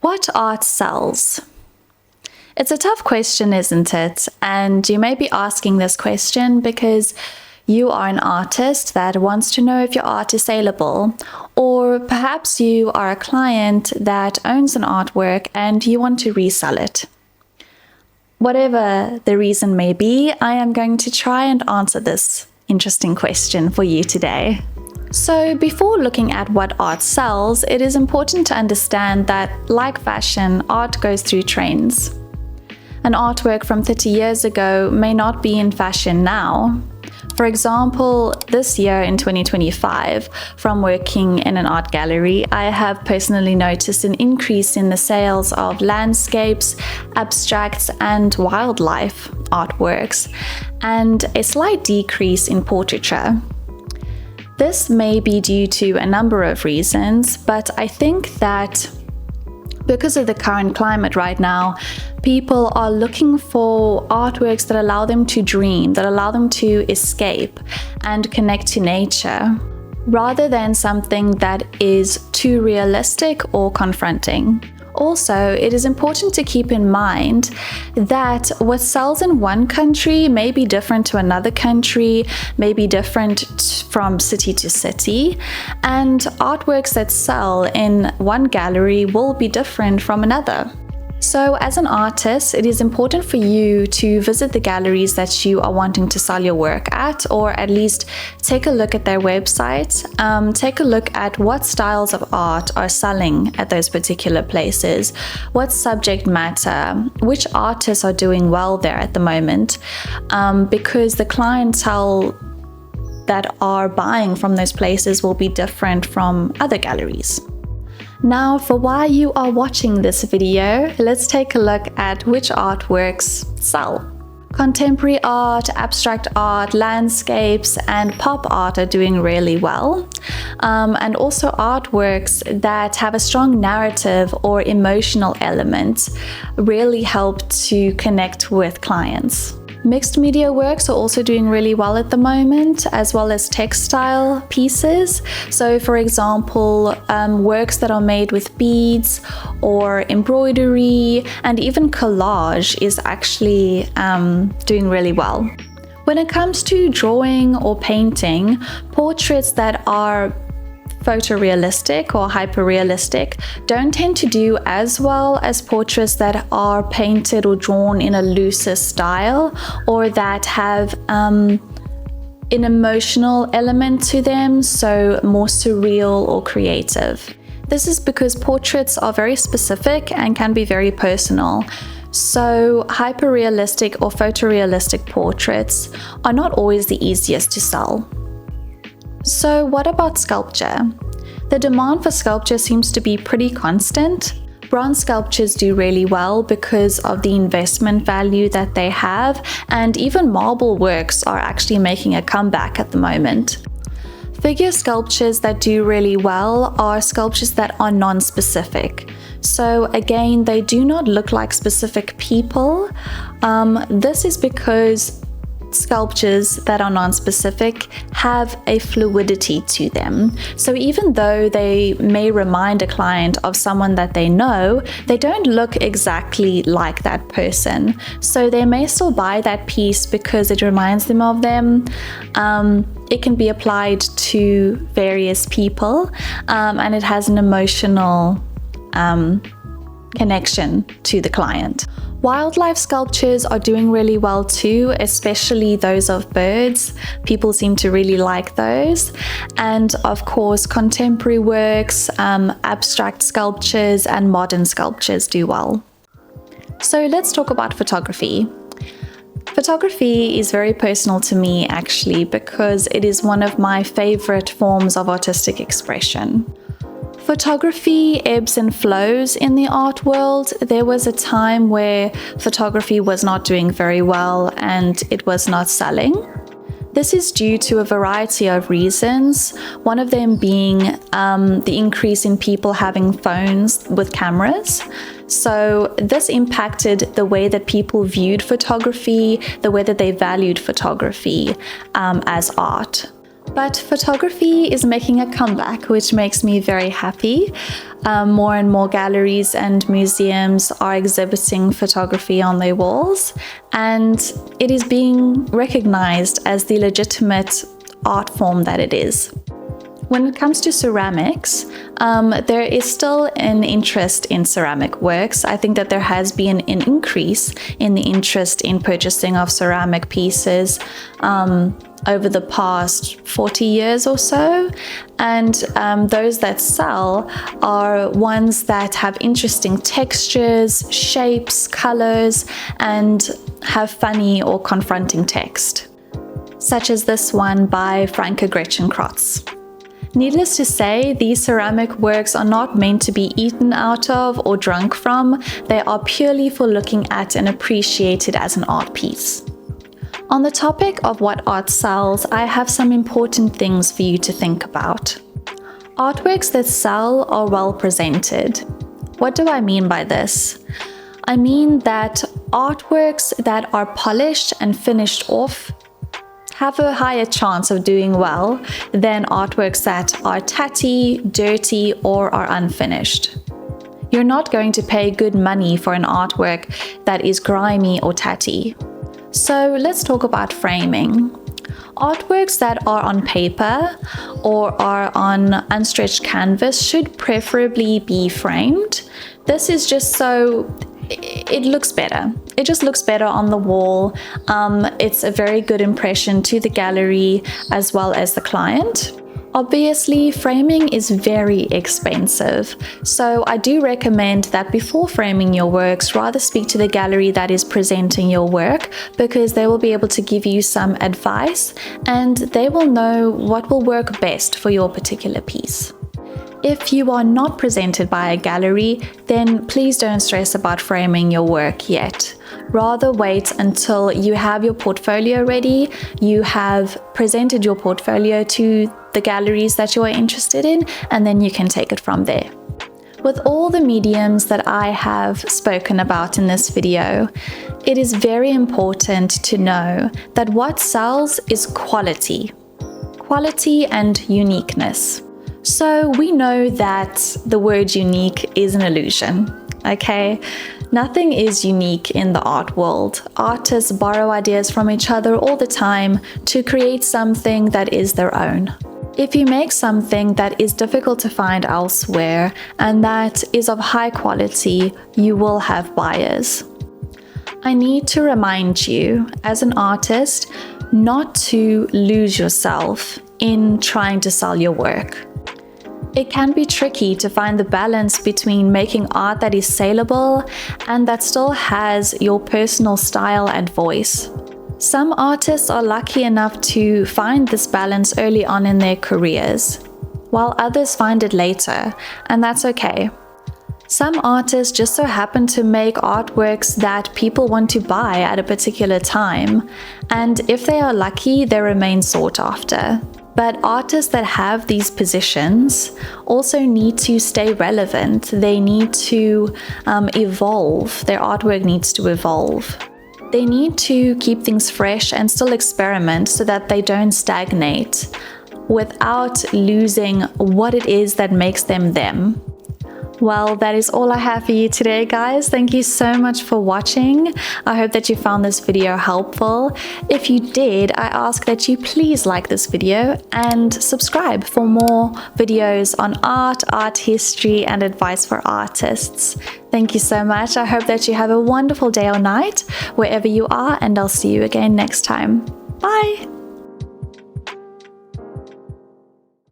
What art sells? It's a tough question, isn't it? And you may be asking this question because you are an artist that wants to know if your art is saleable, or perhaps you are a client that owns an artwork and you want to resell it. Whatever the reason may be, I am going to try and answer this interesting question for you today. So before looking at what art sells, it is important to understand that, like fashion, art goes through trends. An artwork from 30 years ago may not be in fashion now. For example, this year in 2025, from working in an art gallery, I have personally noticed an increase in the sales of landscapes, abstracts, and wildlife artworks, and a slight decrease in portraiture. This may be due to a number of reasons, but I think that because of the current climate right now, people are looking for artworks that allow them to dream, that allow them to escape and connect to nature, rather than something that is too realistic or confronting. Also, it is important to keep in mind that what sells in one country may be different to another country, may be different from city to city, and artworks that sell in one gallery will be different from another. So as an artist, it is important for you to visit the galleries that you are wanting to sell your work at, or at least take a look at their website, take a look at what styles of art are selling at those particular places, what subject matter, which artists are doing well there at the moment, because the clientele that are buying from those places will be different from other galleries. Now, for why you are watching this video, let's take a look at which artworks sell. Contemporary art, abstract art, landscapes, and pop art are doing really well. And also artworks that have a strong narrative or emotional element really help to connect with clients. Mixed media works are also doing really well at the moment, as well as textile pieces. So for example, works that are made with beads or embroidery, and even collage is actually doing really well. When it comes to drawing or painting, portraits that are photorealistic or hyperrealistic don't tend to do as well as portraits that are painted or drawn in a looser style, or that have an emotional element to them, so more surreal or creative. This is because portraits are very specific and can be very personal. So hyperrealistic or photorealistic portraits are not always the easiest to sell. So what about sculpture? The demand for sculpture seems to be pretty constant. Bronze sculptures do really well because of the investment value that they have, and even marble works are actually making a comeback at the moment. Figure sculptures that do really well are sculptures that are non-specific. So again, they do not look like specific people. This is because sculptures that are non-specific have a fluidity to them. So even though they may remind a client of someone that they know, they don't look exactly like that person. So they may still buy that piece because it reminds them of them. It can be applied to various people, and it has an emotional connection to the client. Wildlife sculptures are doing really well too, especially those of birds. People seem to really like those. And of course, contemporary works, abstract sculptures, and modern sculptures do well. So let's talk about photography. Photography is very personal to me actually, because it is one of my favorite forms of artistic expression. Photography ebbs and flows in the art world. There was a time where photography was not doing very well and it was not selling. This is due to a variety of reasons, one of them being the increase in people having phones with cameras. So this impacted the way that people viewed photography, the way that they valued photography as art. But photography is making a comeback, which makes me very happy. More and more galleries and museums are exhibiting photography on their walls, and it is being recognized as the legitimate art form that it is. When it comes to ceramics, there is still an interest in ceramic works. I think that there has been an increase in the interest in purchasing of ceramic pieces over the past 40 years or so. And those that sell are ones that have interesting textures, shapes, colors, and have funny or confronting text, such as this one by Franke Gretchen-Krotz. Needless to say, these ceramic works are not meant to be eaten out of or drunk from. They are purely for looking at and appreciated as an art piece. On the topic of what art sells, I have some important things for you to think about. Artworks that sell are well presented. What do I mean by this? I mean that artworks that are polished and finished off have a higher chance of doing well than artworks that are tatty, dirty, or are unfinished. You're not going to pay good money for an artwork that is grimy or tatty. So let's talk about framing. Artworks that are on paper or are on unstretched canvas should preferably be framed. This is just so it looks better. It just looks better on the wall. It's a very good impression to the gallery as well as the client. Obviously, framing is very expensive, so I do recommend that before framing your works, rather speak to the gallery that is presenting your work, because they will be able to give you some advice and they will know what will work best for your particular piece. If you are not presented by a gallery, then please don't stress about framing your work yet. Rather wait until you have your portfolio ready, you have presented your portfolio to the galleries that you are interested in, and then you can take it from there. With all the mediums that I have spoken about in this video, it is very important to know that what sells is quality and uniqueness. So we know that the word unique is an illusion, okay? Nothing is unique in the art world. Artists borrow ideas from each other all the time to create something that is their own. If you make something that is difficult to find elsewhere and that is of high quality, you will have buyers. I need to remind you, as an artist, not to lose yourself in trying to sell your work. It can be tricky to find the balance between making art that is saleable and that still has your personal style and voice. Some artists are lucky enough to find this balance early on in their careers, while others find it later, and that's okay. Some artists just so happen to make artworks that people want to buy at a particular time, and if they are lucky, they remain sought after. But artists that have these positions also need to stay relevant. They need to evolve. Their artwork needs to evolve. They need to keep things fresh and still experiment so that they don't stagnate without losing what it is that makes them them. Well, that is all I have for you today, guys. Thank you so much for watching. I hope that you found this video helpful. If you did, I ask that you please like this video and subscribe for more videos on art history, and advice for artists. Thank you so much. I hope that you have a wonderful day or night wherever you are, and I'll see you again next time. Bye!